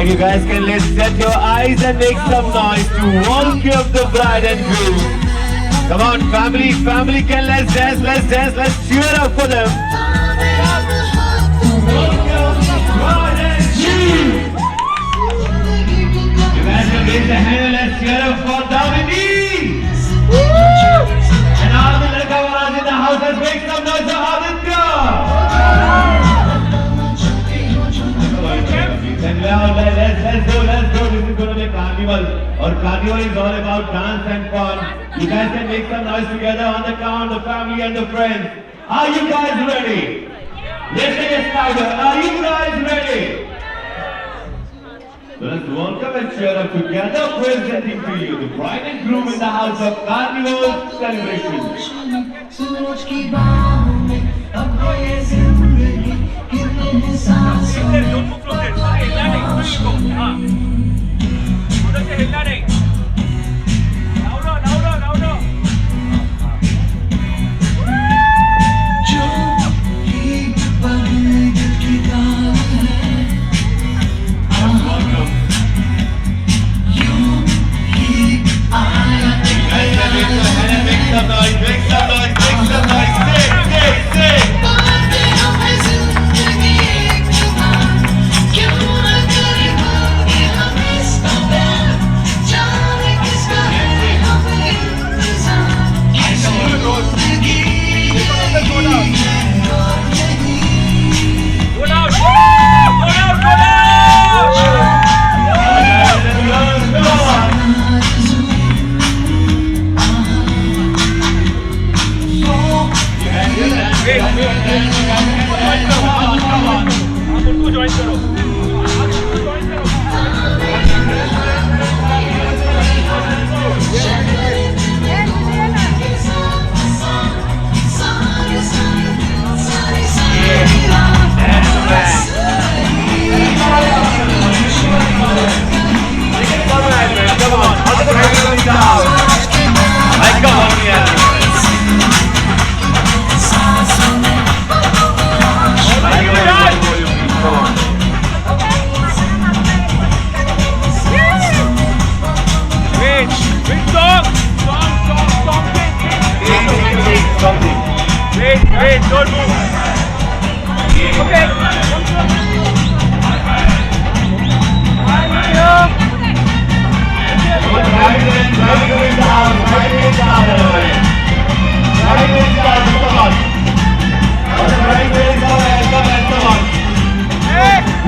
You guys can let's set your eyes and make some noise to welcome the bride and groom. Come on, family, can let's dance, let's cheer up for them. Welcome the bride and groom. You guys can raise the hand and let's cheer up for Davidi. And all the Lakavaras in the house, let's make some noise for Aditya. Let's go. This is going to be carnival. Or carnival is all about dance and fun. You guys can make some noise together on the count, the family and the friends. Are you guys ready? Let's take it louder. Are you guys ready? So let's welcome and cheer up together, presenting to you the bride and groom in the house of Carnival celebration. Sing.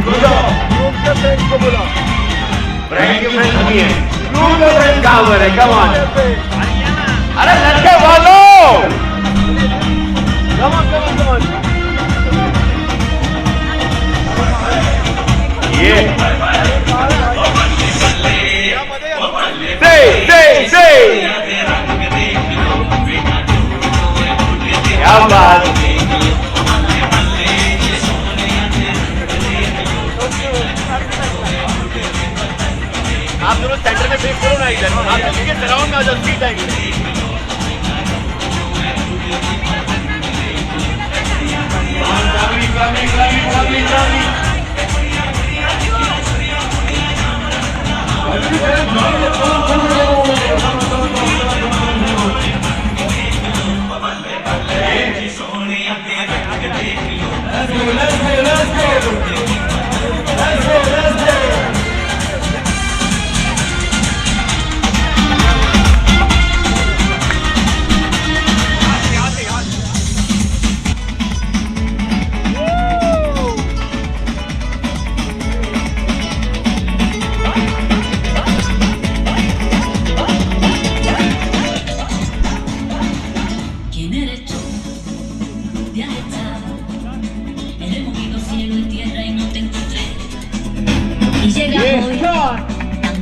Good job. Group के friends को बुला। Friend के friend नहीं है। Group के friend कहाँ पर है? Come on. अरे लड़के वालों! Come on, come on, come on. Yeah. Say. क्या बात? आप दोनों सेंटर में फेस करो ना इधर। आप दोनों के सराउंड में आ जाओ, सीट आएगी।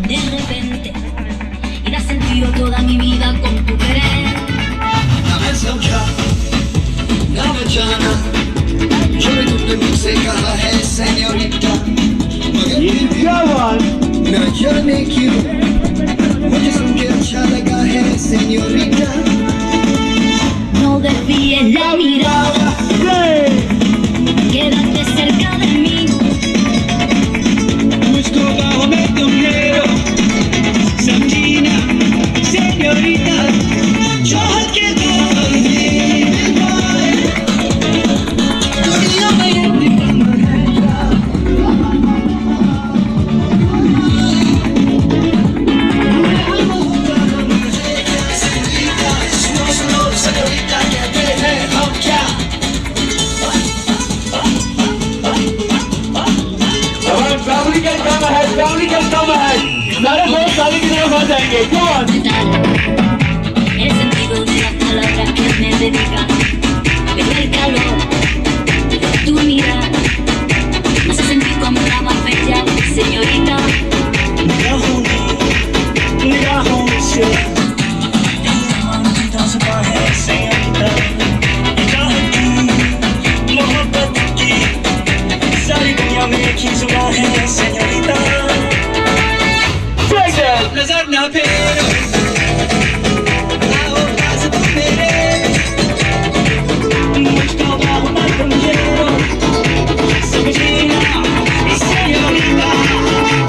De repente, y da sentido toda mi vida con tu querer. Dame समझा, dame जाना, जो भी तुमने मुझसे कहा है señorita, मगर फिर भी न जाने क्यों मुझे सुन के अच्छा लगा है señorita. No desvíes la mirada, quédate cerca de mí. मुझको बाहों में तुम ले लो, समझी ना señorita, चाहत के दामन में निभाए, दुनिया में ये दीवाना है क्या? señorita, सुनो señorita, कहते हैं हम क्या? फैमिली का काम है। सारे दोस्त शादी की तरफ आ जाएंगे। Come on. El sentido de las palabras que me dedican, pero el calor de tu mirada me hace sentir como la más bella señorita. निगाहों से ताज़ा है señorita, चाहत की मोहब्बत की सारी दुनिया में एक ही जुबान है señorita. नजर ना फेरो, आओ पास तुम मेरे, मुझको बाहों में तुम ले लो, समझी ना señorita,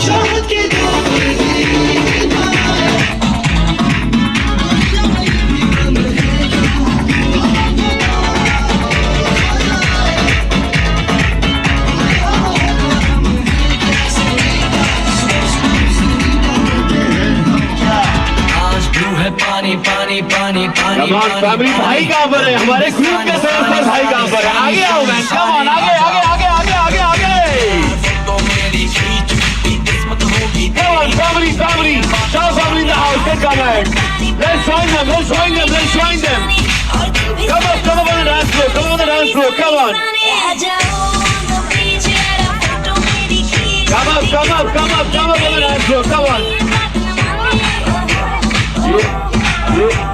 चाहत के दामन में निभाए, पानी फैमिली भाई कहाँ पर है? हमारे ग्रुप के सदस्य भाई कहाँ पर है? आगे आओ मैन, कम ऑन, आगे आगे आगे आगे आगे आगे। Come on, family, shout family in the house, take command. Let's join them. Come up on the dance floor, come on. Come up on the dance floor, come on. Yeah.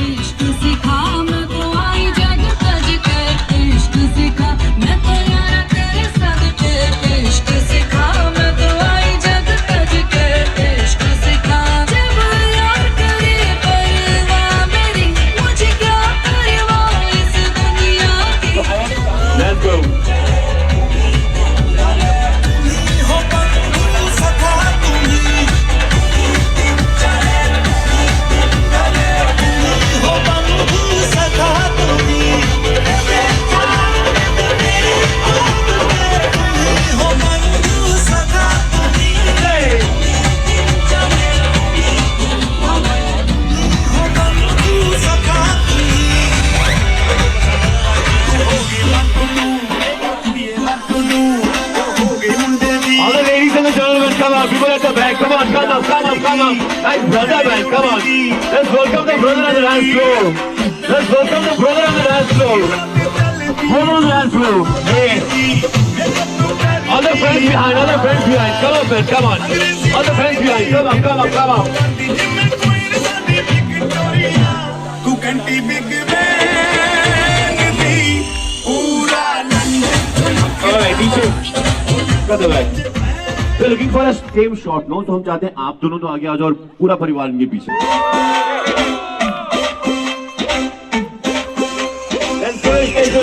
इश्क सिखा मैं तो आई जग तज कर इश्क सिखा मैं Nice brother, man. Come on. Let's welcome the brother on the dance floor. Let's welcome the brother on the dance floor. Brother on the dance floor. Hey. All the friends behind. All the friends behind. Come on, man. Come on. All the friends behind. Come on. Come on. Come on. Alright, DJ. Brother, back. We're looking for a same shot, no? तो हम चाहते हैं आप दोनों तो आगे आ जाओ और पूरा परिवार इनके पीछे. Let's go, let's go.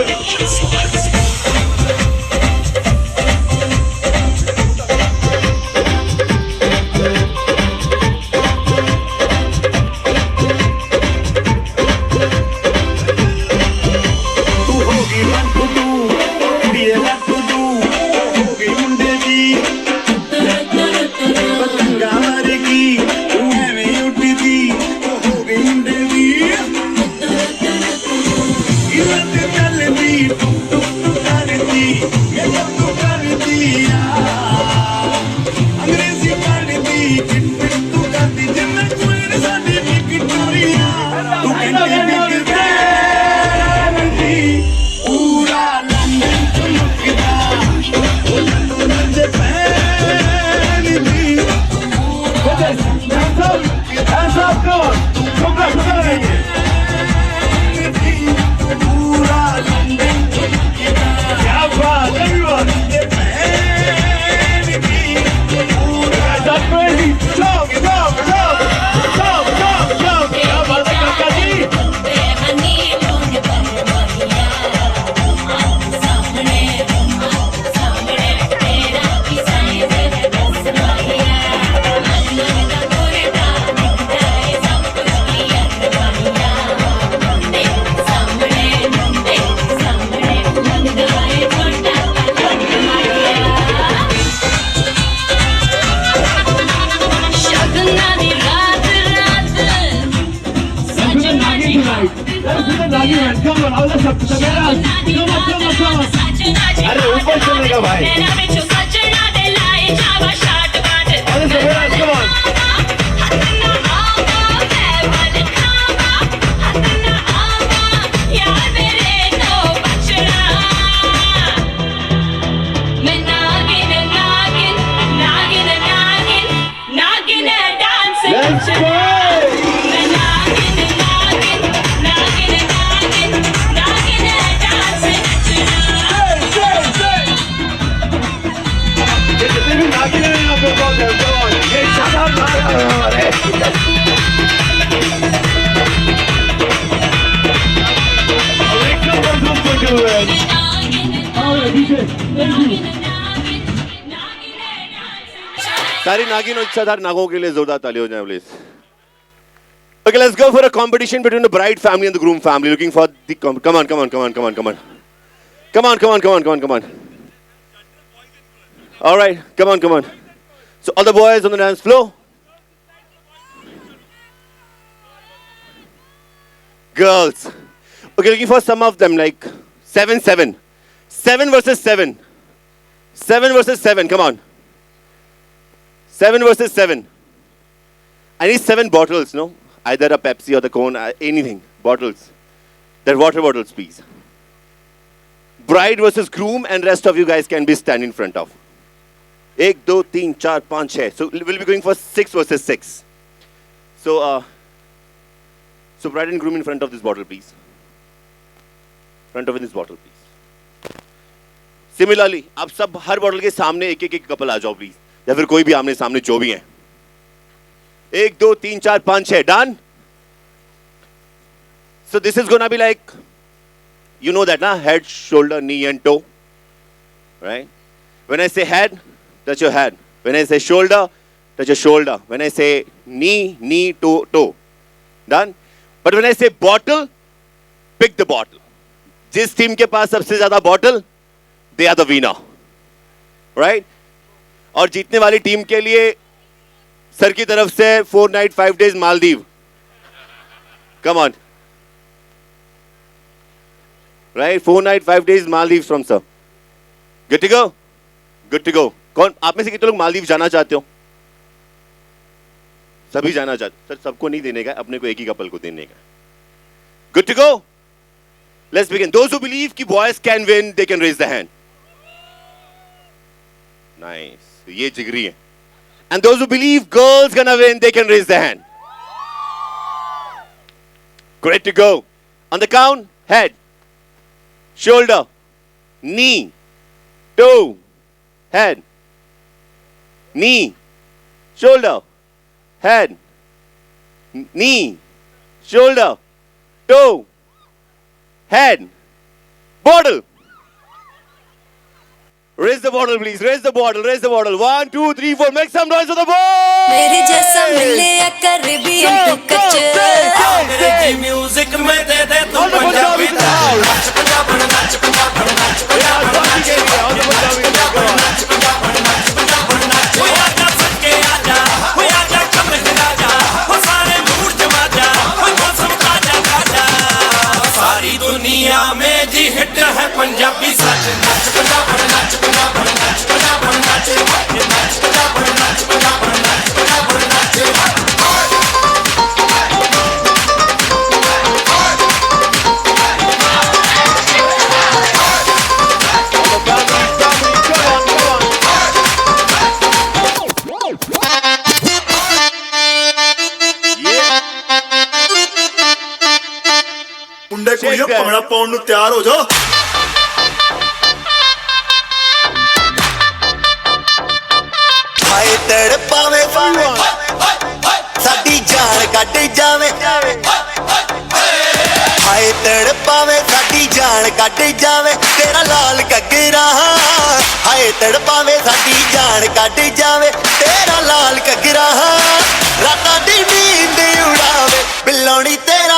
अरे ऊपर चलेगा भाई. सारी नागिन और इच्छाधार नागों के लिए जोरदार ताली हो जाए please. Okay, let's go for a competition between the bride family and the groom family. Looking for the come on. All right, come on. So all the boys on the dance floor. Girls. Okay, looking for some of them like 7 versus 7. 7 versus 7, come on. 7 versus 7. I need 7 bottles, no? Either a Pepsi or the cone, anything. Bottles. They're water bottles, please. Bride versus groom, and rest of you guys can be stand in front of. 1, 2, 3, 4, 5, 6. So we'll be going for 6 versus 6. So bride and groom in front of this bottle, please. Front of this bottle, please. Similarly, आप सब हर bottle के सामने एक couple आ जाओ please, या फिर कोई भी आमने सामने जो भी है. 1, 2, 3, 4, 5, 6. Done? So this is gonna be like, you know that, na? Head, shoulder, knee and toe. Right? When I say head, touch your head. When I say shoulder, touch your shoulder. When I say knee, toe, toe. Done? But when I say bottle, pick the bottle. जिस team के पास सबसे ज्यादा bottle, they are the winner. Right? और जीतने वाली team के लिए sir की तरफ से 4 night 5 days Maldives. Come on. Right? 4 night 5 days Maldives from sir. Good to go? Good to go. कौन आप में से कितने लोग मालदीव जाना चाहते हो? सभी जाना चाहते, सर सबको नहीं देने का, अपने को एक ही कपल को देने का. Good to go? Let's begin. Those who believe कि boys can win, they can raise the hand. Nice. ये जिगरी है. And those who believe girls gonna win, they can raise their hand. Great to go. On the count, head, shoulder, knee, toe, head, knee, shoulder, head, knee, shoulder, toe, head, bottle. Raise the bottle, please. Raise the bottle. Raise the bottle. 1, 2, 3, 4. Make some noise for the boys. मेरे जैसा मिले या Caribbean to कच्चे music में दे दे तू पंजाबी ताल नाच पंजाब नाच पंजाब नाच पंजाब नाच वो आजा सके आजा वो आजा कमर राजा वो सारे मूड जमा जा वो मौसम ताजा ताजा सारी दुनिया में जी हिट है पंजाबी सच नाच पंजाब नाच पंजाब नाच पंजाब नाच नाच पंजाब नाच पंजाब नाच पंजाब नाच ਮੁੰਡੇ ਕੁੜੀਆਂ ਭੰਗੜਾ ਪਾਉਣ ਨੂੰ ਤਿਆਰ ਹੋ ਜਾਓ ਹਾਏ ਤੜਪਾਵੇਂ ਸਾਡੀ ਜਾਨ ਕੱਢ ਜਾਵੇਂ ਹਾਏ ਤੜਪਾਵੇਂ ਸਾਡੀ ਜਾਨ ਕੱਢ ਜਾਵੇਂ ਤੇਰਾ ਲਾਲ ਘੱਗਰਾ ਹਾਏ ਤੜਪਾਵੇਂ ਸਾਡੀ ਜਾਨ ਕੱਢ ਜਾਵੇਂ ਤੇਰਾ ਲਾਲ ਘੱਗਰਾ ਰਾਤਾਂ ਦੀ ਨੀਂਦ ਉਡਾਵੇ ਬਿੱਲੋਣੀ ਤੇਰਾ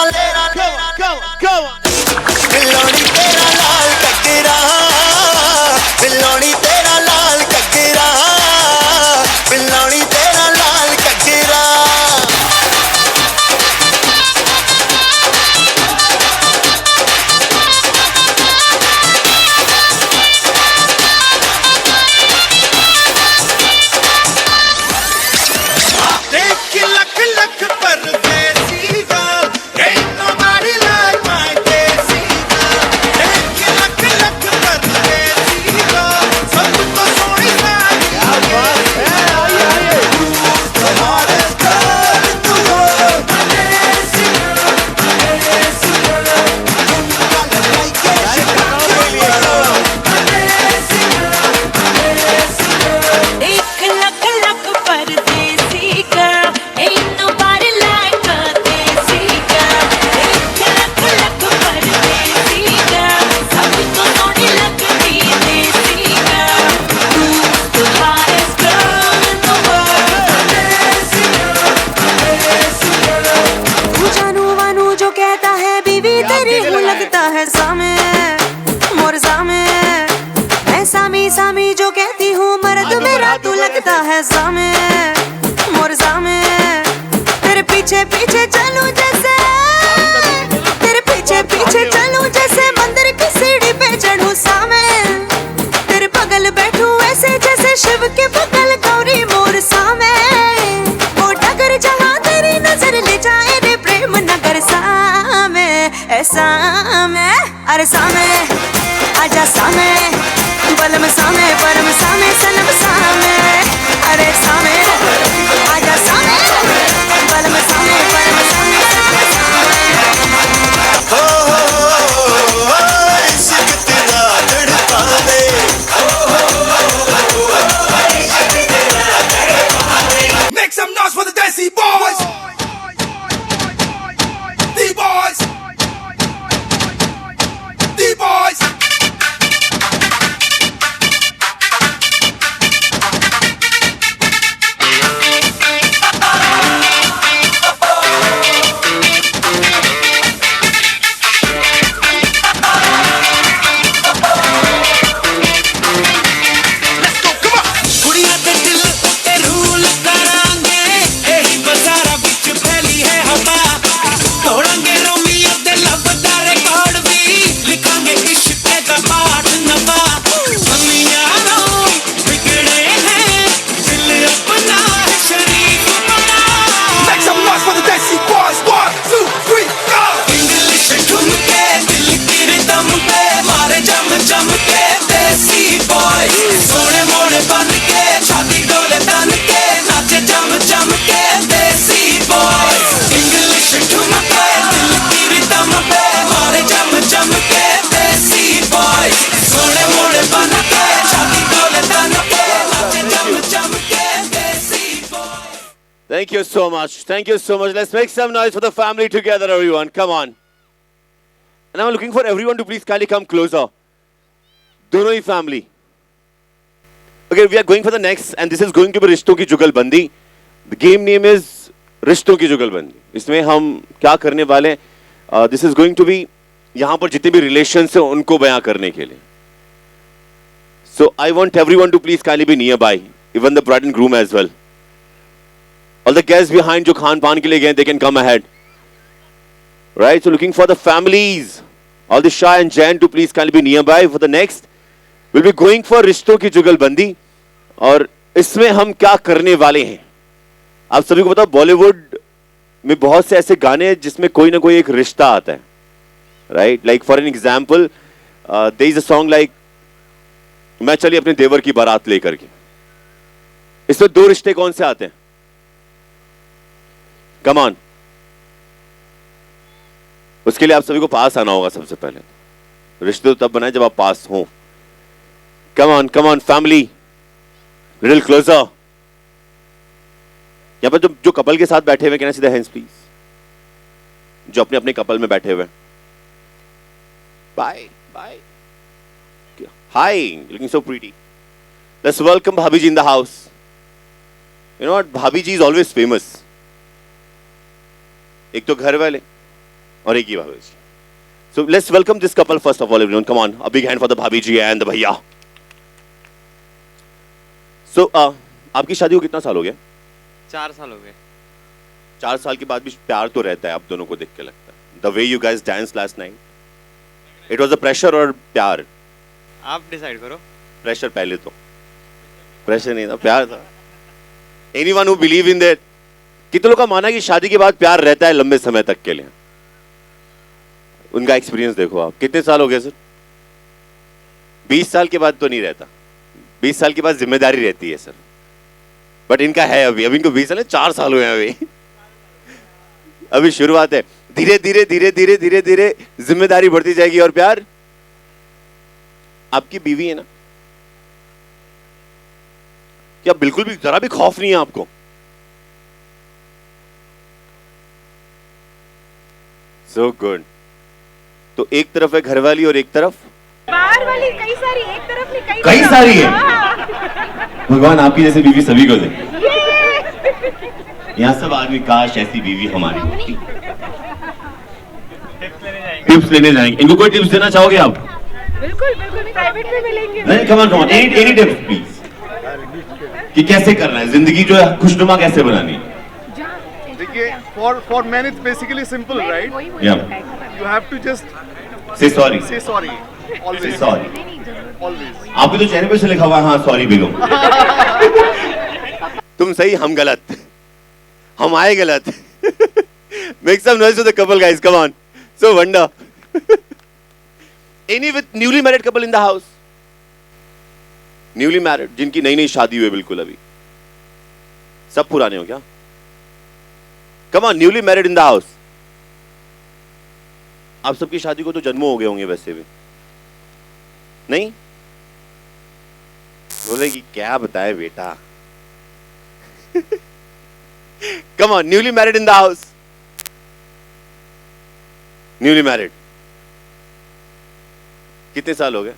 ਬਿੱਲੋਣੀ ਤੇਰਾ ਲਾਲ ਘੱਗਰਾ ਬਿੱਲੋਣੀ ਤੇਰਾ ਲਾਲ ਘੱਗਰਾ ਬਿੱਲੋਣੀ ਤੇਰਾ ਲਾਲ ਘੱਗਰਾ देख लख लख परदेसी दा ain't nobody like my देसी दा देख लख लख परदेसी दा सब तो सोनी सारी क्या बात है आइए तुम्हारे घर तू परदेसी एक लख लख परदेसी girl ain't nobody like a देसी girl एक लख लख परदेसी girl सबको सोनी लगती देसी girl तू the hottest girl in the world तू जानू वानू जो कहता है बीवी तेरी हूँ लगता है सामे मोर सामे मैं सामी सामी जो कहती हूँ मर्द मेरा तू लगता है सामे मोर सामे तेरे पीछे पीछे चलूं जैसे तेरे पीछे पीछे चलूं जैसे मंदिर की सीढ़ी पे चढ़ूं सामे तेरे बगल बैठूं ऐसे जैसे शिव के बगल गौरी मोर सामे वो डगर जहाँ तेरी नजर ले जाए रे प्रेम नगर सामे ऐसा मैं अरे सामे आजा सामे बलम सामे परम सामे सनम सामे अरे सामे आजा सामे बलम सामे परम सामे सनम सामे इश्क तेरा तड़पावे Make some noise for the Desi boys! D-boys! D-boys! Thank you so much. Thank you so much. Let's make some noise for the family together, everyone. Come on. And I'm looking for everyone to please kindly come closer. दोनों ही family. Okay, we are going for the next, and this is going to be रिश्तों की जुगलबंदी. The game name is रिश्तों की जुगलबंदी. इसमें हम क्या करने वाले हैं? This is going to be यहाँ पर जितने भी relations हैं उनको बयां करने के लिए. So I want everyone to please kindly be nearby, even the bride and groom as well. All the guests behind जो खान पान के लिए गए, they can come ahead. Right? So looking for the families, all the Shah and Jan to please kindly be nearby for the next. We'll be going for रिश्तों की जुगलबंदी. और इसमें हम क्या करने वाले हैं? आप सभी को पता, बॉलीवुड में बहुत से ऐसे गाने हैं जिसमें कोई ना कोई एक रिश्ता आता है. Right? Like for an example, there is a song like मैं चली अपने देवर की बारात लेकर के. इसमें दो रिश्ते कौन से आते हैं? Come on. उसके लिए आप सभी को पास आना होगा सबसे पहले. रिश्ते तो तब बनाए जब आप पास हो. Come on, family. Little closer. यहाँ पर जो कपल के साथ बैठे हुए, can I see the hands please? जो अपने अपने कपल में बैठे हुए. Bye. Hi, looking so pretty. Let's welcome Bhabhi ji in the house. You know what? Bhabhi ji is always famous. एक तो घर वाले और एक ही भाभी जी. So let's welcome this couple first of all, everyone. Come on, a big hand for the Bhabhi ji and the भैया. So आपकी शादी को कितना साल हो गया? 4 साल हो गए. 4 साल के बाद भी प्यार तो रहता है आप दोनों को देख के लगता है. The way you guys danced last night. It was a pressure और प्यार? आप डिसाइड करो. प्रेशर पहले तो. प्रेशर नहीं था, प्यार था. Anyone who believe in that? कितने लोगों का माना है कि शादी के बाद प्यार रहता है लंबे समय तक के लिए? उनका एक्सपीरियंस देखो आप. कितने साल हो गए सर? 20 साल के बाद तो नहीं रहता. 20 साल के बाद जिम्मेदारी रहती है सर. बट इनका है अभी इनको 20 साल 4 साल हुए हैं अभी शुरुआत है. धीरे धीरे जिम्मेदारी बढ़ती जाएगी और प्यार. आपकी बीवी है ना? क्या बिल्कुल भी जरा भी खौफ नहीं है आपको? So good. तो एक तरफ है घरवाली और एक तरफ बाहर वाली. कई सारी, एक तरफ नहीं कई सारी है. भगवान आपकी जैसे बीवी सभी को दे. यहाँ सब आदमी काश ऐसी बीवी हमारी होती. टिप्स लेने जाएंगे. इनको कोई टिप्स देना चाहोगे आप? बिल्कुल प्राइवेट में मिलेंगे. नहीं, come on any tips please. कि कैसे करना है जिंदगी जो है खुशनुमा कैसे बनानी है? देखिए, for men it's basically simple, right? Yeah. You have to just Say sorry. say sorry. Always. Say sorry. Always. आपके तो चेहरे पे से लिखा हुआ है हाँ सॉरी बेगम. तुम सही हम गलत. हम आए गलत. Make some noise for the couple guys. Come on. So wonder. Any with newly married couple in the house? Newly married जिनकी नई नई शादी हुई बिल्कुल अभी. सब पुराने हो क्या? Come on, newly married in the house. आप सबकी शादी को तो जन्मों हो गए होंगे वैसे भी. नहीं? बोलेगी क्या बताए बेटा. Come on, newly married in the house. Newly married. कितने साल हो गए?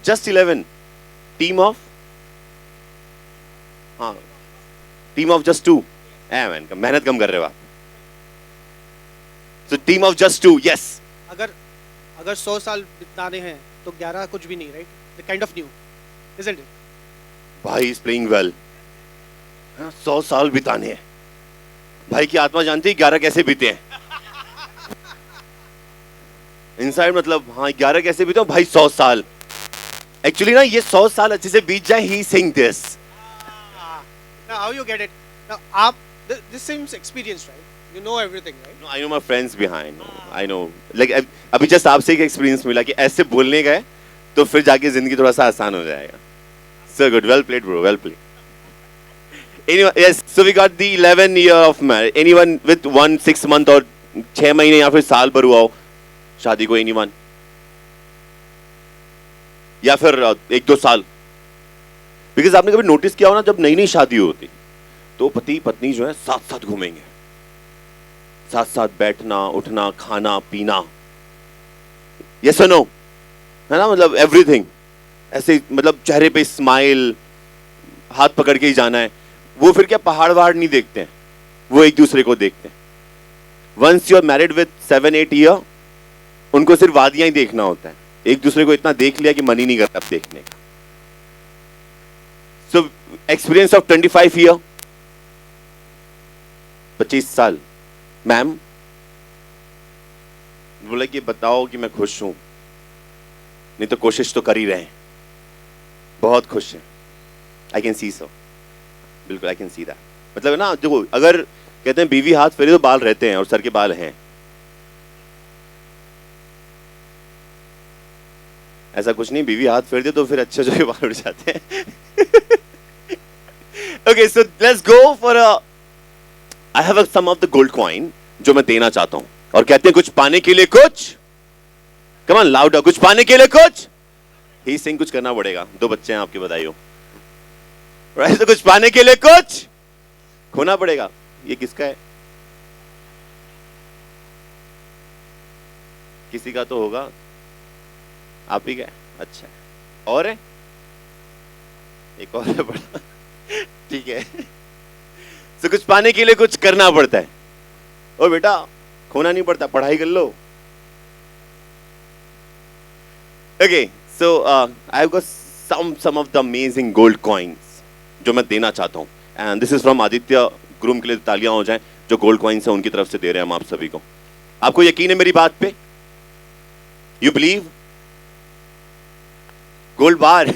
Just 11. Team of? हाँ. Team of just 2. Man, मेहनत कम कर रहे हो आप. So team of just 2. Yes. अगर 100 साल बिताने हैं तो 11 कुछ भी नहीं, right? The kind of new, isn't it? भाई is playing well. 100 साल बिताने हैं. भाई की आत्मा जानती है 11 कैसे बीते हैं. इनसाइड मतलब हाँ 11 कैसे बीते हैं भाई 100 साल. एक्चुअली ना ये 100 साल अच्छे से बीत जाए ही saying this. Now how you get it? Now this seems experienced, right? You know everything, right? No, I know my friends behind. I know. Like अभी just आपसे एक एक्सपीरियंस मिला कि ऐसे बोलने गए तो फिर जाके जिंदगी थोड़ा सा आसान हो जाएगा. So good, well played, bro, well played. Anyone, yes. So we got the 11 year of marriage. Anyone with 6 month और 6 महीने या फिर साल भर हुआ हो शादी को? Anyone? या फिर 1-2 साल? Because आपने कभी नोटिस किया हो ना जब नई नई शादी होती तो पति पत्नी जो है साथ साथ घूमेंगे, साथ साथ बैठना, उठना, खाना, पीना, यस और नो, है ना, मतलब एवरीथिंग ऐसे, मतलब चेहरे पे स्माइल, हाथ पकड़ के ही जाना है। वो फिर क्या पहाड़ वहाड़ नहीं देखते हैं, वो एक दूसरे को देखते हैं। Once you are married with 7-8 year, उनको सिर्फ वादियां ही देखना होता है, एक दूसरे को इतना देख लिया कि मन ही नहीं करता अब देखने का। सो एक्सपीरियंस ऑफ 25 ईयर, 25 साल। मैम बोला कि बताओ कि मैं खुश हूं, नहीं तो कोशिश तो कर ही रहे हैं, बहुत खुश हैं। आई कैन सी सो, बिल्कुल आई कैन सी दैट। मतलब ना, जो अगर कहते हैं बीवी हाथ फेरे तो बाल रहते हैं, और सर के बाल हैं, ऐसा कुछ नहीं, बीवी हाथ फेर दे तो फिर अच्छे जो बाल उड़ जाते हैं। Okay, so let's go for I have some of the gold coin जो मैं देना चाहता हूं, और कहते हैं कुछ पाने के लिए कुछ, कम ऑन लाउडर, कुछ पाने के लिए कुछ ही सिंह, कुछ करना पड़ेगा, 2 बच्चे हैं आपके, बधाई हो। राइट, तो कुछ पाने के लिए कुछ खोना पड़ेगा। ये किसका है? किसी का तो होगा, आप ही का है? अच्छा, और है एक और है बड़ा, ठीक है। तो कुछ पाने के लिए कुछ करना पड़ता है। ओ बेटा, खोना नहीं पड़ता, पढ़ाई कर लो। Okay, so I have got some of the amazing gold coins जो मैं देना चाहता हूं, and this is from Aditya groom. के लिए तालियां हो जाएं, जो गोल्ड कॉइन्स है उनकी तरफ से दे रहे हैं हम आप सभी को। आपको यकीन है मेरी बात पे? You believe? गोल्ड बार।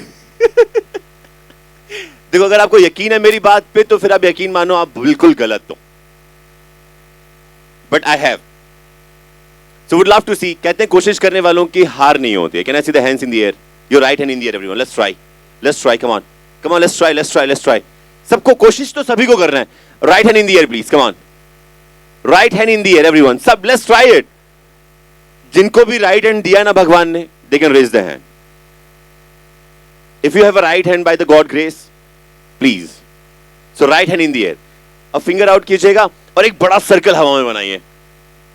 देखो, अगर आपको यकीन है मेरी बात पे तो फिर आप यकीन मानो आप बिल्कुल गलत हो, but I have, so would love to see. कहते हैं कोशिश करने वालों की हार नहीं होती है। Can I see the hands in the air? Your right hand in the air everyone, let's try, come on, let's try. सबको कोशिश तो सभी को करना है। Right hand in the air please, come on, right hand in the air everyone, सब let's try it. जिनको भी राइट हैंड दिया ना भगवान ने, they can raise the hand. If you have a right hand by the God grace, please, so right hand in the air, अब finger out कीजिएगा और एक बड़ा सर्कल हवा में बनाइए।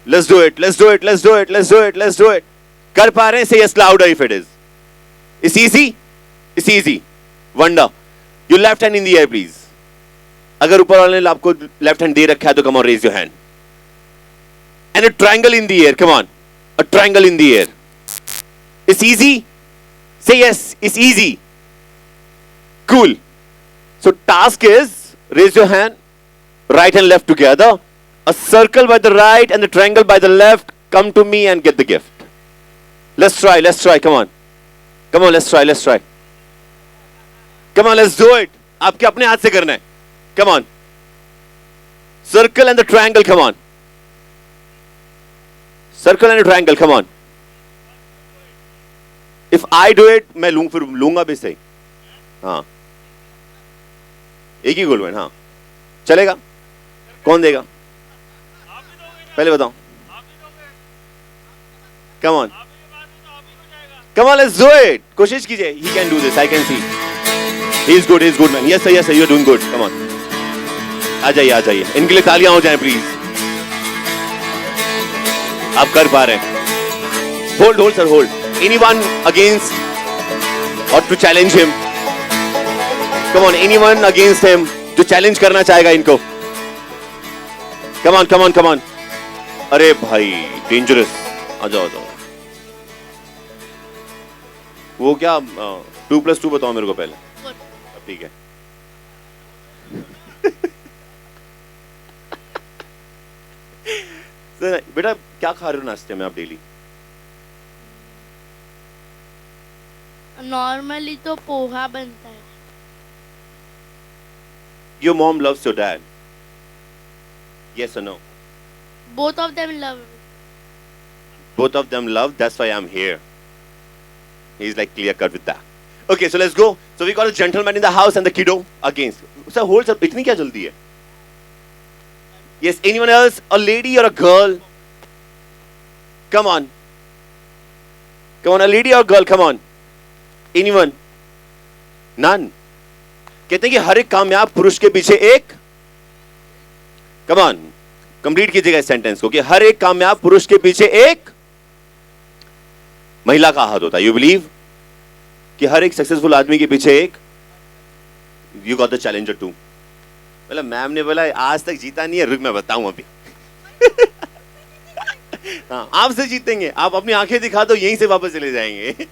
Let's do it, let's do it, let's do it, let's do it, let's do it. कर पा रहे हैं? से yes louder if it is. It's easy, it's easy, wonder. You left hand in the air please. अगर ऊपर वाले ने आपको लेफ्ट हैंड दे रखा है तो come on, raise your hand. And a triangle in the air, come on, a triangle in the air. It's easy, say yes, it's easy, cool. So task is, raise your hand, right and left together, a circle by the right and the triangle by the left, come to me and get the gift. Let's try, come on, let's try, come on, let's do it. आपके अपने हाथ से करना है, come on, circle and the triangle, come on, circle and the triangle, come on. If I do it, मैं लूंगा भी सही, हाँ, एक ही गोल्ड कॉइन, हाँ चलेगा। कौन देगा पहले बताओ? Come on, let's do it. कोशिश कीजिए, he can do this, I can see, he is good man. Yes sir, you are doing good, come on, आ जाइए, इनके लिए तालियां हो जाएं प्लीज। आप कर पा रहे हैं। Hold sir, hold. Anyone against और to challenge him? Come on, anyone against him जो चैलेंज करना चाहेगा इनको? Come on. अरे भाई डेंजरस, आ जाओ। वो क्या 2+2 बताओ मेरे को पहले। ठीक है। बेटा क्या खा रहे हो नाश्ते में आप डेली? नॉर्मली तो पोहा बनता है। Your mom loves your dad. Yes or no? Both of them love. Both of them love. That's why I'm here. He's like clear cut with that. Okay, so let's go. So we got a gentleman in the house and the kiddo against. Sir, hold sir. इतनी क्या जल्दी है? Yes. Anyone else? A lady or a girl? Come on. A lady or a girl? Come on. Anyone? None. कहते हैं कि हर एक कामयाब पुरुष के पीछे एक कम ऑन, कंप्लीट कीजिएगा इस सेंटेंस को कि हर एक कामयाब पुरुष के पीछे एक महिला का हाथ होता है. यू बिलीव कि हर एक सक्सेसफुल आदमी के पीछे एक, you got the challenger too. मतलब मैम ने बोला आज तक जीता नहीं है, रुक मैं बताऊं अभी. हाँ, आपसे जीतेंगे, आप अपनी आंखें दिखा दो, यहीं से वापस चले जाएंगे.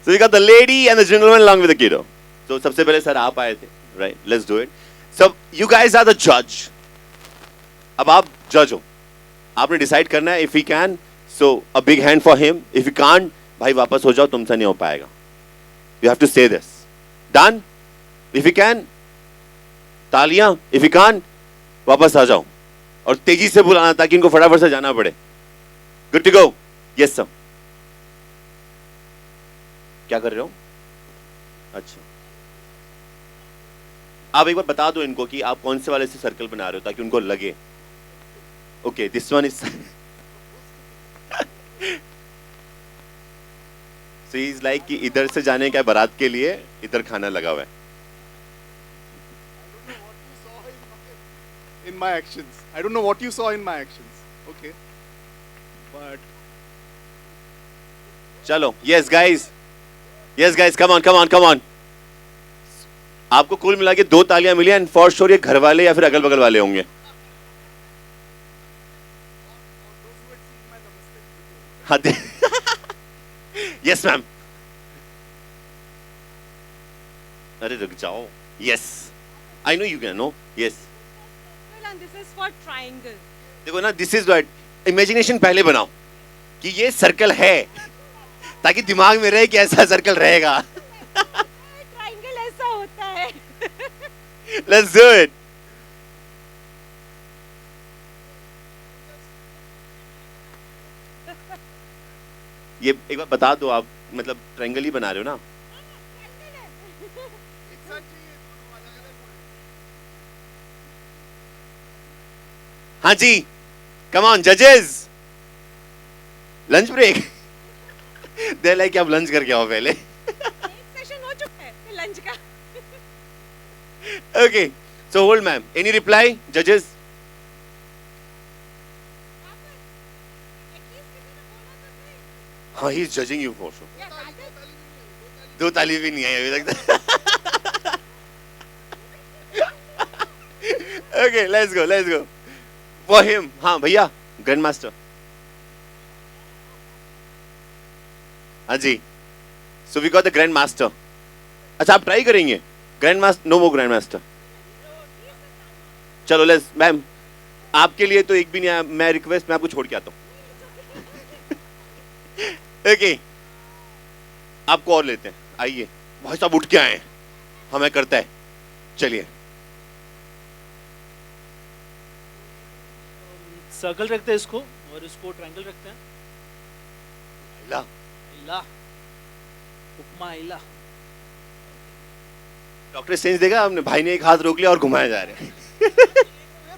So we got the lady and the gentleman along with the kiddo. So सबसे पहले सर आप आए थे, right? Let's do it. So you guys are the judge. अब आप जज हो, आपने डिसाइड करना है. If he can, so a big hand for him. If you can't, भाई वापस हो जाओ, तुमसे नहीं हो पाएगा. You have to say this. Done? If you can, तालियां. If you can't, वापस आ जाओ और तेजी से बुलाना ताकि इनको फटाफट से जाना पड़े. Good to go? Yes sir. क्या कर रहे हो? अच्छा, आप एक बार बता दो इनको कि आप कौन से वाले से सर्कल बना रहे हो ताकि उनको लगे. Okay, this one is. So he is like कि इधर से जाने का बारात के लिए इधर खाना लगा हुआ है. In my actions, I don't know what you saw in my actions. Okay, but चलो, yes guys, come on. आपको कुल मिला के 2 तालियां मिली एंड फॉर श्योर ये घर वाले या फिर अगल बगल वाले होंगे. हाँ, यस मैम. अरे रुक जाओ. Yes, I know you can. No, yes. This is for triangle. देखो ना, दिस इज व्हाट, इमेजिनेशन पहले बनाओ कि ये सर्कल है ताकि दिमाग में रहे कि ऐसा सर्कल रहेगा. ट्रायंगल ऐसा होता है. Let's do it. ये एक बार बता दो, आप मतलब ट्रायंगल ही बना रहे हो ना? हाँ जी, कम ऑन जजेस. Lunch break. दे लाइक आप लंच करके आओ पहले. सेशन हो चुका है लंच का. Okay, so hold ma'am. Any reply, judges? हाँ, he is judging you for sure. 2 ताली भी नहीं आई अभी तक. Okay, let's go. For him, हाँ भैया, ग्रैंड मास्टर. हाँ जी. So we got the grand master. अच्छा, आप ट्राई करेंगे ग्रैंड मास्टर? नो, वो ग्रैंड मास्टर. चलो लेट्स. मैम आपके लिए तो एक भी नहीं आया. मैं रिक्वेस्ट, मैं आपको छोड़ के आता हूँ. ओके, आपको और लेते हैं. आइए भाई साहब, उठ के आए. हमें करता है. चलिए. सर्कल रखते हैं इसको और इसको ट्रायंगल रखते हैं. इला उपमा इला. डॉक्टर सेंस देगा. हमने भाई ने एक हाथ रोक लिया और घुमाया जा रहे हैं.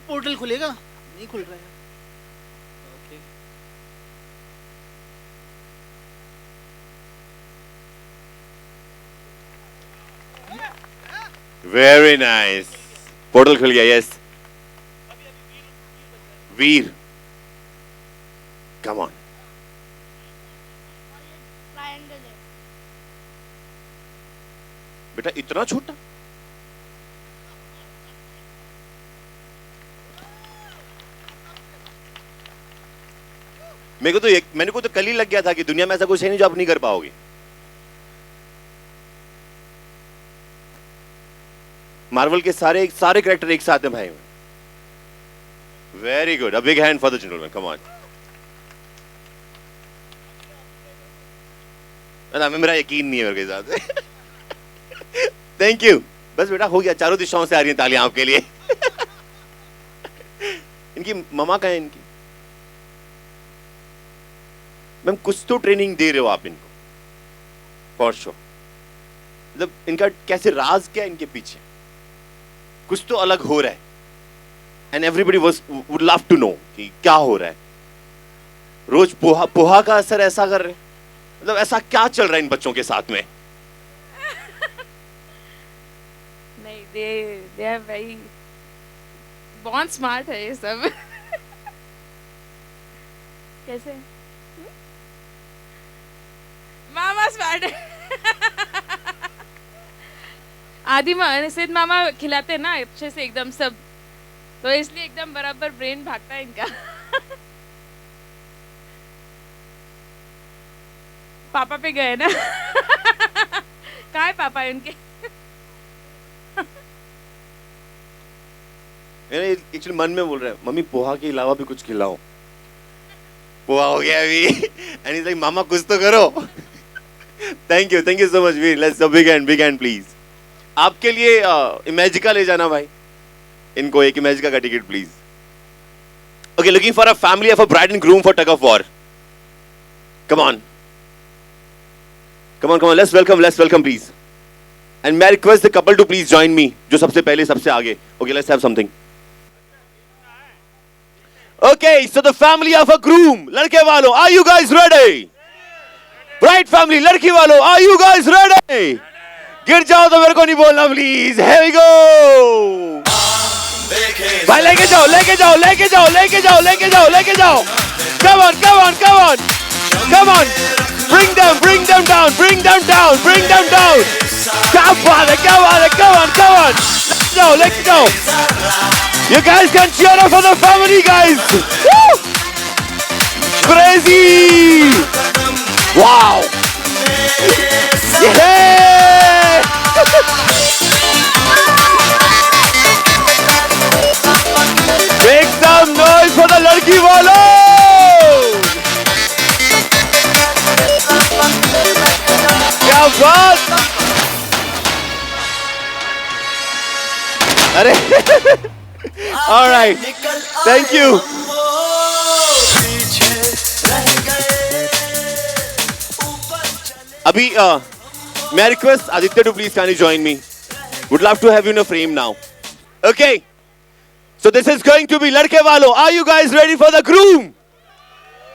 पोर्टल खुलेगा, नहीं खुल रहा है. Very nice. पोर्टल खुल गया. Yes, Veer, come on. बेटा इतना छोटा. मेरे को तो कल ही लग गया था कि दुनिया में ऐसा कुछ है नहीं जो आप नहीं कर पाओगे. मार्वल के सारे कैरेक्टर एक साथ हैं भाई. Very good. A big hand for the gentleman. Come on. मेरा यकीन नहीं है मेरे साथ. Thank you. बस बेटा हो गया. चारों दिशाओं से आ रही हैं तालियां आपके लिए. इनकी ममा कहाँ है इनकी? मैम कुछ तो ट्रेनिंग दे रहे हो आप इनको फॉर श्योर. मतलब इनका कैसे, राज क्या है इनके पीछे? कुछ तो अलग हो रहा है. And everybody would love to know कि क्या हो रहा है. रोज पोहा का असर ऐसा कर रहे हैं. मतलब ऐसा क्या चल रहा है इन बच्चों के साथ में? नहीं, they are very बहुत स्मार्ट है ये सब कैसे मामा स्मार्ट है आदि सिद्ध मामा खिलाते हैं ना अच्छे से एकदम सब, तो इसलिए एकदम बराबर ब्रेन भागता है इनका पापा पे गए ना कहाँ है पापा उनके एक्चुअली मन में बोल रहा है मम्मी पोहा के अलावा भी कुछ खिलाओ, पोहा हो गया अभी एंड इज लाइक मामा कुछ तो करो thank you so much Veer, let's big hand please. आपके लिए इमेजिका ले जाना भाई, इनको एक इमेजिका का ticket please. Okay, looking for a family of a bride and groom for tug of war. Come on let's welcome please and मैं request the couple to please join me, जो सबसे पहले सबसे आगे। Okay, let's have something. Okay, so the family of a groom, लड़के वालों, are you guys ready? Bride family, लड़की वालों, are you guys ready? गिर जाओ तो मेरे को नहीं बोलना please. Here we go. भाई लेके जाओ. Come on. Bring them down. क्या बात है. Come on. Let's go. You guys can cheer up for the family, guys. Woo! Crazy! Wow! Yeah! Make some noise for the ladki walo! क्या बात! अरे all right, thank you. Abhi, may I request Aditya to please kindly join me. Would love to have you in a frame now. Okay, so this is going to be Ladke Walo. Are you guys ready for the groom?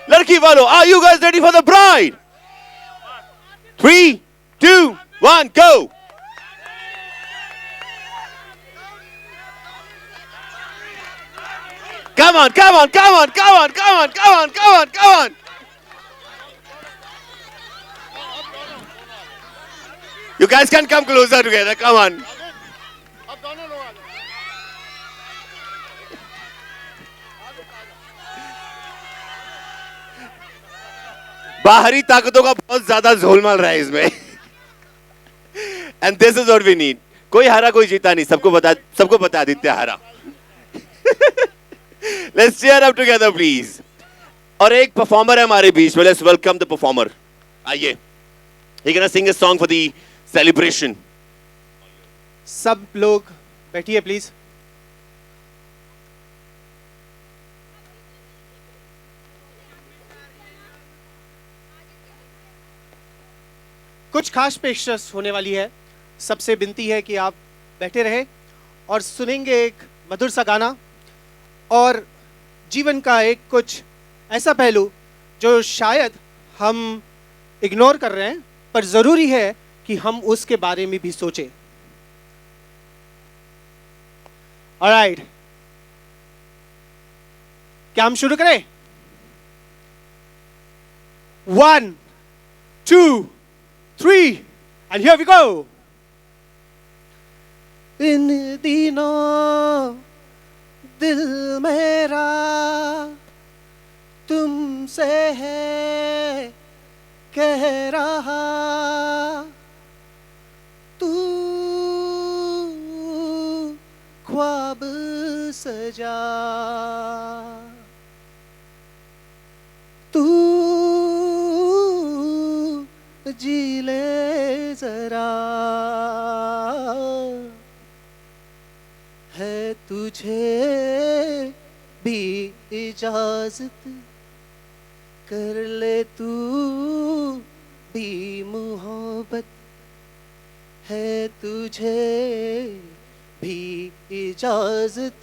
Ladki Walo, are you guys ready for the bride? 3, 2, 1, go. Come on. You guys can come closer together. Come on. बाहरी ताकतों का बहुत ज्यादा झोलमाल रहा है इसमें. And this is what we need. कोई हारा कोई जीता नहीं. सबको पता आदित्य हारा. Let's cheer up together, please. और एक परफॉर्मर है हमारे बीच में. Let's welcome the performer. आइए. He's gonna sing a song for the celebration. सब लोग बैठिए प्लीज. कुछ खास पेशकश होने वाली है. सबसे विनती है कि आप बैठे रहे और सुनेंगे एक मधुर सा गाना और जीवन का एक कुछ ऐसा पहलू जो शायद हम इग्नोर कर रहे हैं, पर जरूरी है कि हम उसके बारे में भी सोचें. ऑलराइट, क्या हम शुरू करें? 1, 2, 3 and here we go. इन दिनों दिल मेरा तुमसे है कह रहा, तू ख्वाब सजा, तू जी ले जरा, है तुझे भी इजाजत, कर ले तू भी मोहब्बत, है तुझे भी इजाजत,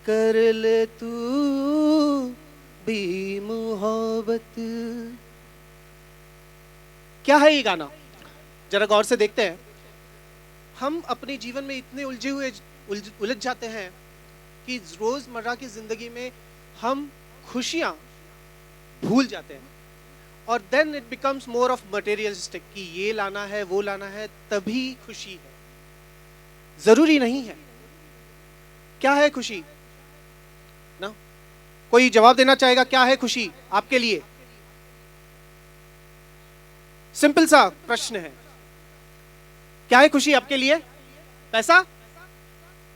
कर ले तू भी मोहब्बत. क्या है ये गाना? जरा गौर से देखते हैं. हम अपने जीवन में इतने उलझे हुए उलझ जाते हैं कि रोजमर्रा की जिंदगी में हम खुशियां भूल जाते हैं, और then it becomes more of materialistic कि ये लाना है वो लाना है तभी खुशी है। जरूरी नहीं है। क्या है खुशी ना? कोई जवाब देना चाहेगा? क्या है खुशी आपके लिए? सिंपल सा प्रश्न है। क्या है खुशी आपके लिए? पैसा?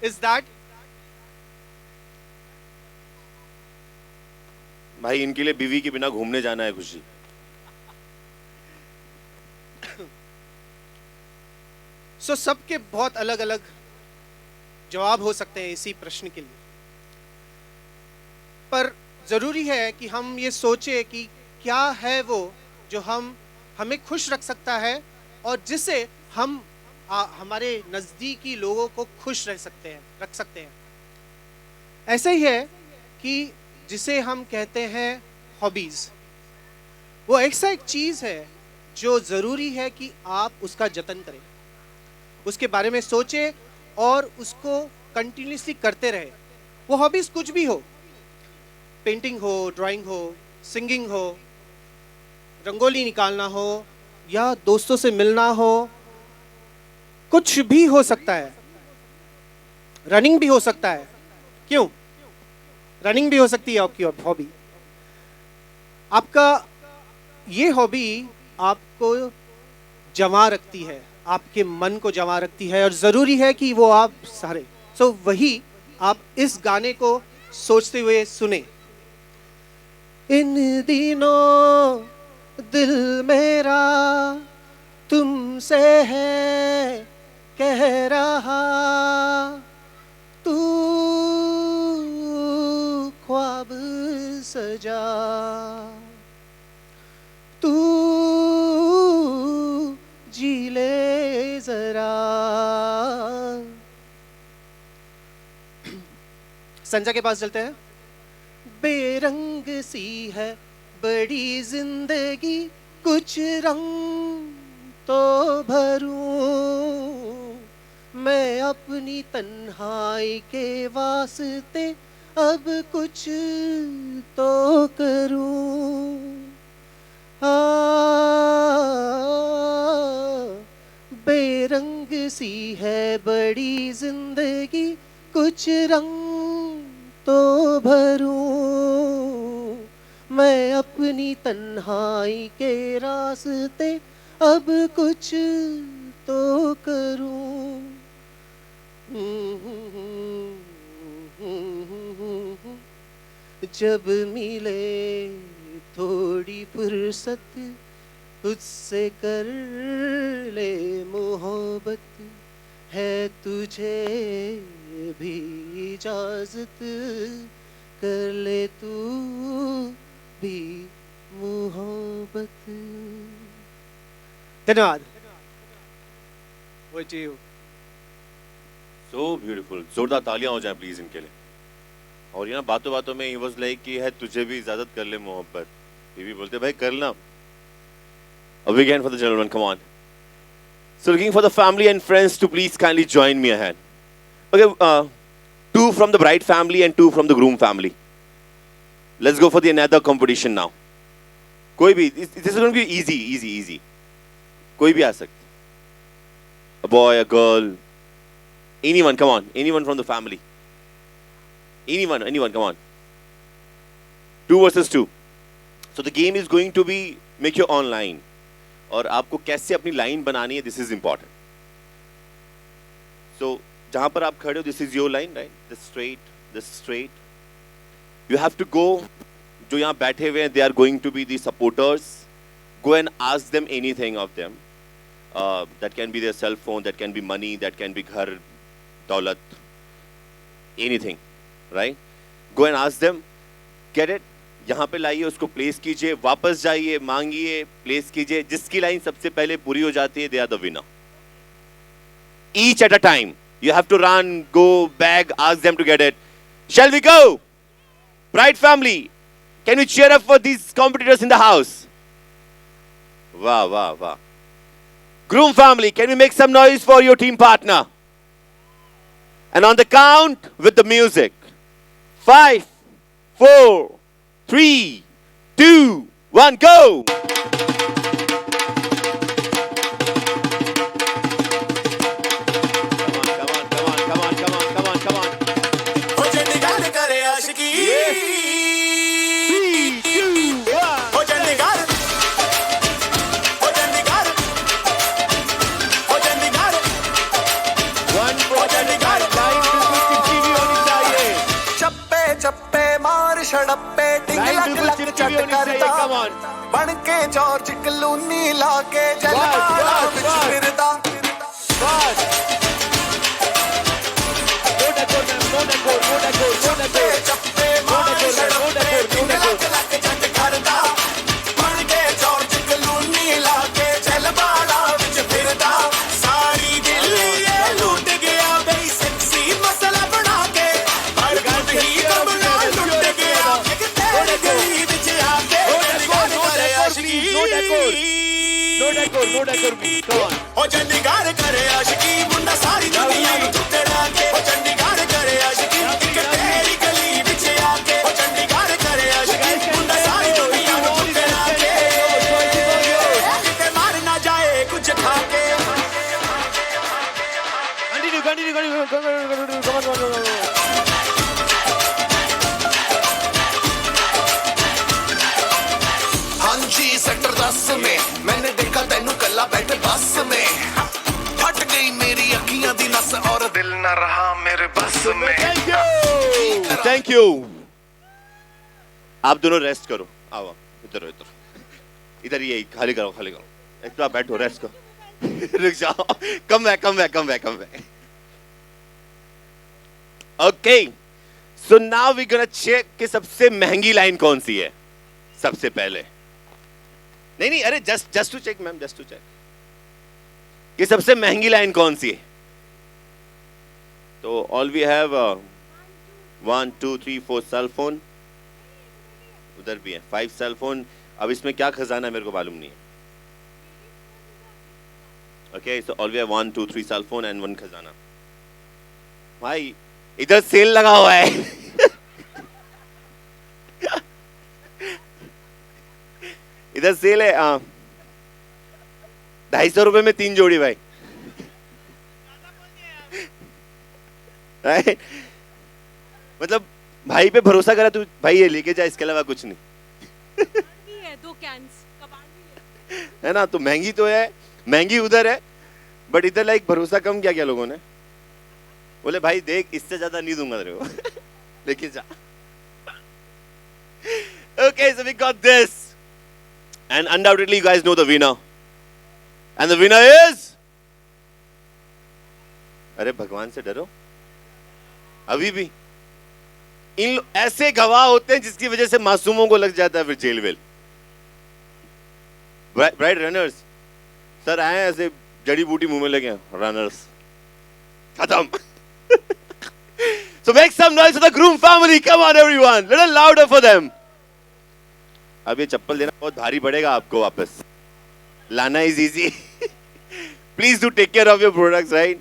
Is that? भाई इनके लिए बीवी के बिना घूमने जाना है खुशी। सो सबके बहुत अलग अलग जवाब हो सकते हैं इसी प्रश्न के लिए, पर जरूरी है कि हम ये सोचें कि क्या है वो जो हमें खुश रख सकता है और जिससे हम हमारे नजदीकी लोगों को खुश रख सकते हैं। ऐसे ही है कि जिसे हम कहते हैं हॉबीज, वो ऐसा एक चीज है जो जरूरी है कि आप उसका जतन करें, उसके बारे में सोचें और उसको कंटिन्यूसली करते रहे। वो हॉबीज कुछ भी हो, पेंटिंग हो, ड्राइंग हो, सिंगिंग हो, रंगोली निकालना हो या दोस्तों से मिलना हो, कुछ भी हो सकता है। रनिंग भी हो सकता है। क्यों? रनिंग भी हो सकती है आपकी हॉबी। आपका ये हॉबी आपको जमा रखती है, आपके मन को जमा रखती है, और जरूरी है कि वो आप सारे वही आप इस गाने को सोचते हुए सुने। इन दिनों दिल मेरा तुमसे है कह रहा, तू ख्वाब सजा, तू जी ले जरा। संजय के पास चलते हैं। बेरंग सी है बड़ी जिंदगी, कुछ रंग तो भरूं, मैं अपनी तन्हाई के वास्ते अब कुछ तो करूं। बेरंग सी है बड़ी जिंदगी, कुछ रंग तो भरूं, मैं अपनी तन्हाई के रास्ते अब कुछ तो करूं। जब मिले थोड़ी फुर्सत, उससे कर ले मोहब्बत, है तुझे भी इजाजत, कर ले तू भी मोहब्बत। धन्यवाद। So beautiful. जोरदार तालियां हो जाएं प्लीज इनके लिए। और ये ना बातों बातों में he was like कि है तुझे भी इजाजत कर ले मोहब्बत। बीवी बोलते भाई कर ना। A big hand for the gentleman, come on. So looking for the family and friends to please kindly join me ahead. Okay, 2 from the bride family and 2 from the groom family. Let's go for the another competition now. कोई भी, this is going to be easy. कोई भी आ सकता। A boy, a girl, anyone, come on. Anyone from the family. Anyone, come on. 2 versus 2. So the game is going to be make your own line. और आपको कैसे अपनी line बनानी है, this is important. So जहाँ पर आप खड़े हो, this is your line, right? This straight. You have to go. जो यहाँ बैठे हुए हैं, they are going to be the supporters. Go and ask them anything of them. That can be their cell phone, that can be money, that can be ghar, daulat, anything, right? Go and ask them, get it? यहाँ पे लाइए, उसको place कीजिए, वापस जाइए, मांगिए, place कीजिए। जिसकी line सबसे पहले पूरी हो जाती है, they are the winner. Each at a time. You have to run, go, beg, ask them to get it. Shall we go? Bride family, can we cheer up for these competitors in the house? Wow. Groom family, can we make some noise for your team partner? And on the count with the music. 5, 4, 3, 2, 1, go! छड़प्पे टिंग लग लग चट करता बन के George Clooney लाके जलवाड़ा विच फिरदा चप्पे चप्पे मार छड़प्पे टिंग लग लग चट करता बन के जॉर्ज क्लूनी लाके जलवाड़ा विच फिरदा सारी दिल्ली ये लूट गया बे सेक्सी मसला बना के हर गंद ही कमला लूट गया No decor, come on. ओ चंडीगढ़ करे आशिकी मुंडा सारी दुनिया नु टुकड़ा के ओ चंडीगढ़ करे आशिकी एक तेरी गली विच आके ओ चंडीगढ़ करे आशिकी मुंडा सारी दुनिया नु टुकड़ा के किते मार ना जाए कुछ खा के Continue, come on. हांजी सेक्टर 10 में मैंने देखा तैनू कल्ला बैठे बस में फट गई मेरी अखियां दी नस और दिल न रहा मेरे बस में Thank you. आप दोनों रेस्ट करो. आओ इधर इधर ये खाली करो. एक तो आप बैठो रेस्ट करो. रुक जाओ. Come back. Okay. So now we're gonna check कि सबसे महंगी लाइन कौन सी है सबसे पहले. नहीं अरे just to check ma'am just to check कि सबसे महंगी लाइन कौन सी है. तो all we have 1 2 3 4 cell phone. उधर भी है 5 सेल फोन. अब इसमें क्या खजाना है मेरे को मालूम नहीं है. Okay, so all we have 1 2 3 cell phone and 1 खजाना. भाई इधर सेल लगा हुआ है. इधर सेल है 250 रुपए में 3 जोड़ी भाई. मतलब भाई पे भरोसा करा तू भाई ये लेके जा इसके अलावा कुछ नहीं. है 2 कैंस कबाड़ भी है ना. तो महंगी तो है महंगी उधर है बट इधर लाइक भरोसा कम किया लोगों ने. बोले भाई देख इससे ज्यादा नहीं दूंगा तेरे को. लेके जा. Okay, so we got this. And undoubtedly you guys know the winner. And the winner is अरे भगवान से डरो. अभी भी इन ऐसे गवाह होते हैं जिसकी वजह से मासूमों को लग जाता है फिर जेल वेल. ब्राइट रनर्स सर आए ऐसे जड़ी बूटी मुंह में लगे रनर्स खत्म. So make some noise for the groom family. Come on everyone. Little louder for them. अब ये चप्पल देना बहुत भारी पड़ेगा आपको वापस. लाना is easy. Please do take care of your products, right?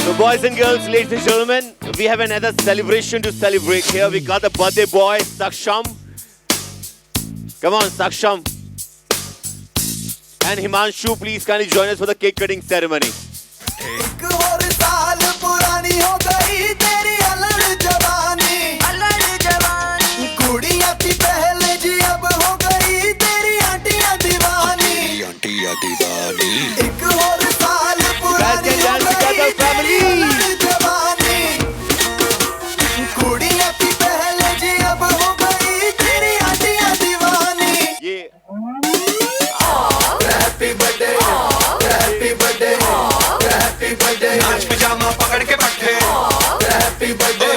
So boys and girls, ladies and gentlemen, we have another celebration to celebrate here. We got the birthday boy, Saksham. Come on, Saksham. And Himanshu, please kindly join us for the cake cutting ceremony. एक और साल पुरानी हो गई तेरी अलग जवानी कुड़ियां थी पहले जी अब हो गई तेरी आंटियां दीवानी एक और साल पुरानी हो गई तेरी अलग जवानी कुड़ियां थी पहले जी अब हो गई तेरी आंटियां दीवानी. ये happy birthday happy birthday happy birthday. नाच पिजामा पकड़ के बैठे हैप्पी बर्थडे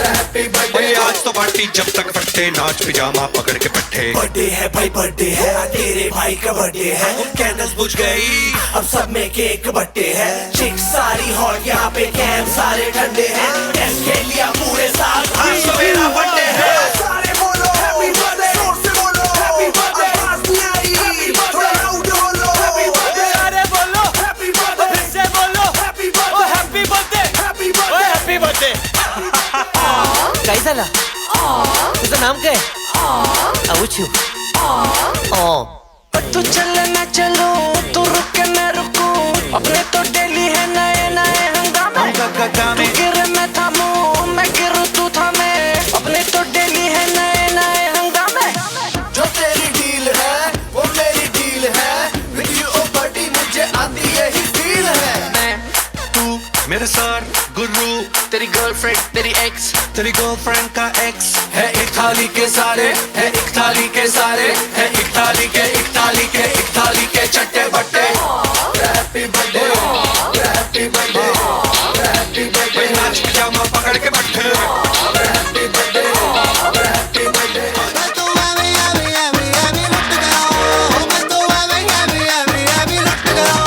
हैप्पी बर्थडे. आज तो पार्टी जब तक फटे नाच पिजामा पकड़ के बैठे. बर्थडे है भाई बर्थडे है तेरे भाई का बर्थडे है. कैंडल्स बुझ गई अब सब में केक बट्टे है. चिक सारी हॉट यहाँ पे कैंप सारे ठंडे हैं. टेस्ट खेल लिया पूरे साल आज तो मेरा बर्थडे है. सारे बोलो हैप्पी बर्थडे जोर से बोलो हैप्पी बर्थडे. आवाज नहीं आई हैप्पी बर्थडे लाउड बोलो हैप्पी बर्थडे. अरे बोलो हैप्पी बर्थडे फिर से बोलो वाला तुझं नाम काय? अवचू तू चल मैं चलूं, तू रुके मैं रुकूं, अपने तो डेली है नए नए हंगामे। तू गिरे मैं थामूं, मैं गिरूं तू थामे, अपने तो डेली है नए नए हंगामे। जो तेरी डील है वो मेरी डील है, विद यू ओ बडी मुझे आती यही फील है। तू मेरे सर गुरु, तेरी गर्लफ्रेंड तेरी एक्स, तेरी गर्लफ्रेंड का एक्स है एक थाली के सारे, है एक थाली के सारे, है एक थाली के एक थाली के एक थाली के चट्टे बट्टे। Happy birthday happy birthday happy birthday, नाच पिजामा पकड़ के बैठे। Happy birthday happy birthday. मैं तो एवी एवी एवी एवी लुट गया, मैं तो एवी एवी एवी एवी लुट गया।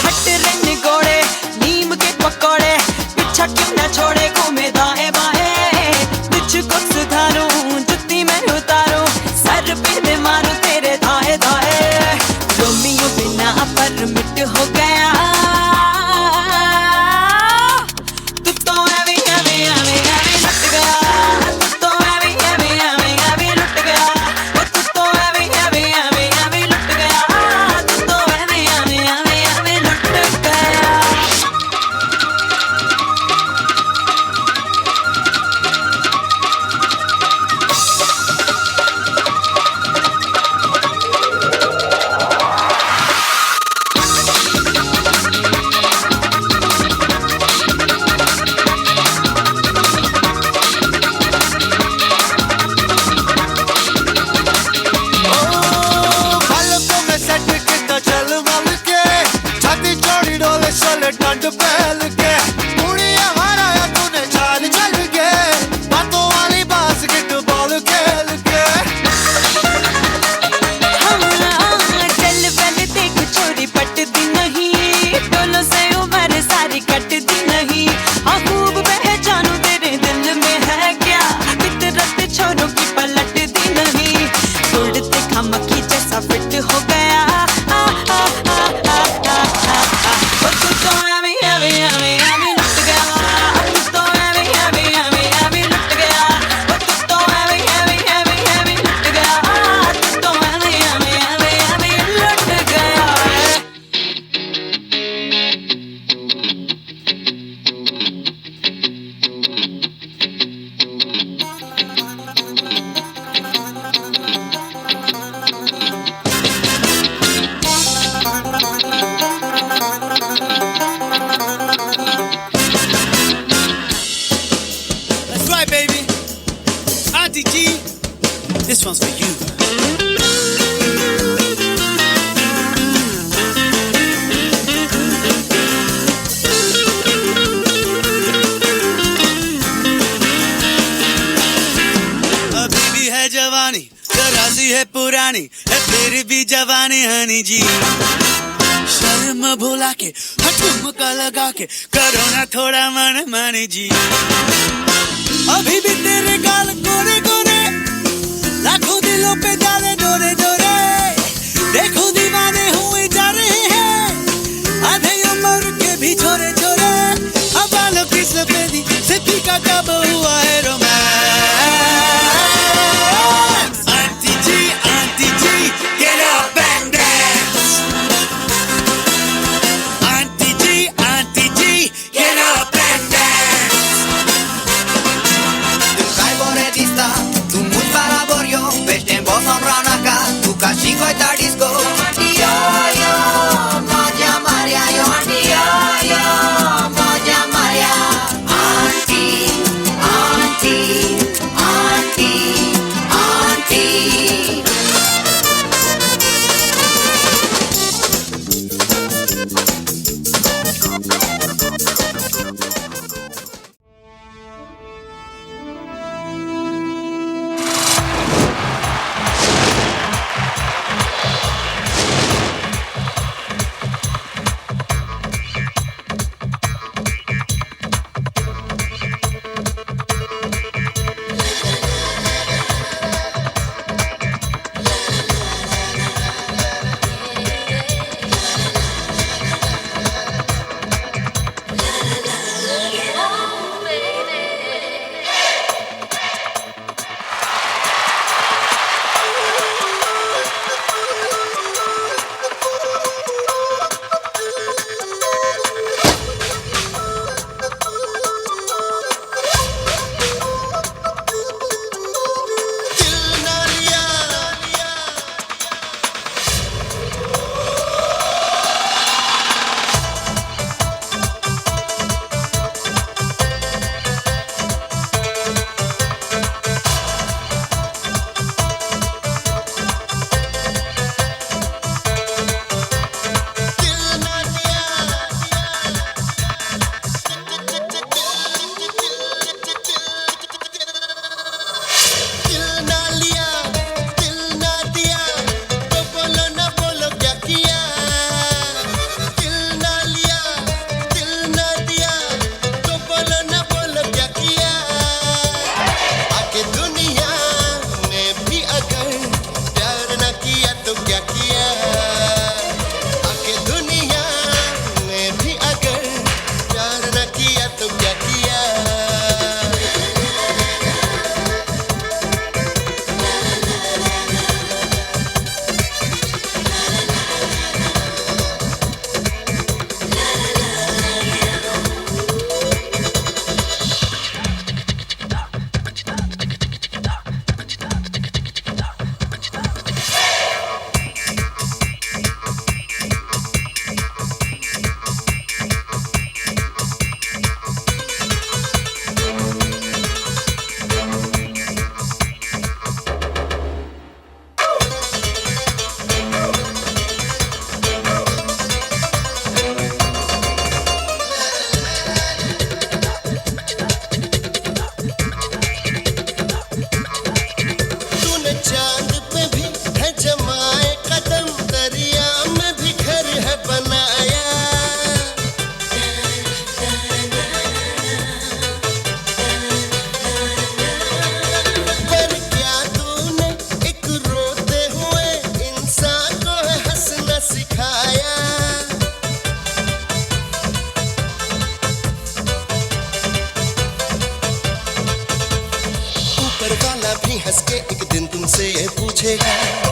हट रन गोड़े नीम के पकौड़े, पीछा क्यों न छोड़े घूमे दाएं बाएं। तुझको सुधारूं जुत्ती में उतारूं, सर पे मैं मारूं तेरे दाएं दाएं। रोमियो बिना परमिट हो गया, तू तो एवी एवी एवी एवी लुट गया। तू तो एवी एवी एवी एवी लुट गया, तू तो एवी एवी एवी एवी लुट गया। तू तो एवी एवी एवी एवी लुट गया। बालों में सेट कितना चल मल के, छाती चौड़ी डोले शोले डंड पहल के, मुड़िया हराया तूने चाल चल के, बातों वाली बास्केट बॉल खेल के। चल पहले देख चोरी पटती नहीं, डोलों से उम्र सारी कटती नहीं। खूब पहचानू तेरे दिल में है क्या, फितरत छोरों की पलटती नहीं। उड़ते खमकी जैसा फिट हो गया, तू तो एवी एवी एवी एवी लुट गया। तू तो एवी एवी एवी एवी लुट गया, तू तो एवी एवी एवी एवी लुट गया। तू तो एवी एवी एवी एवी लुट गया। That's right, baby. Auntie G, this one's for you. अभी भी है जवानी, जरा सी है पुरानी, है फिर भी जवानी हनी जी। शर्म भुला के ठुमका लगा के करो ना थोड़ा मन मानी जी। अभी भी तेरे गाल गोरे गोरे, लाखों दिलों पे डाले डोरे डोरे। देखो दीवाने हुए जा रहे हैं, आधे उम्र के भी छोरे छोरे। अब बालों की सफेदी से फीका कब हुआ है रोमांस। Aunty ji, get up and dance. Aunty ji, get up and dance. Tu kai bonetista, tu muy para borio, vete en voz honrana acá, tu cachico está disco. Yo, moja Maria, yo, moja Maria. Auntie. के एक दिन तुमसे ये पूछेगा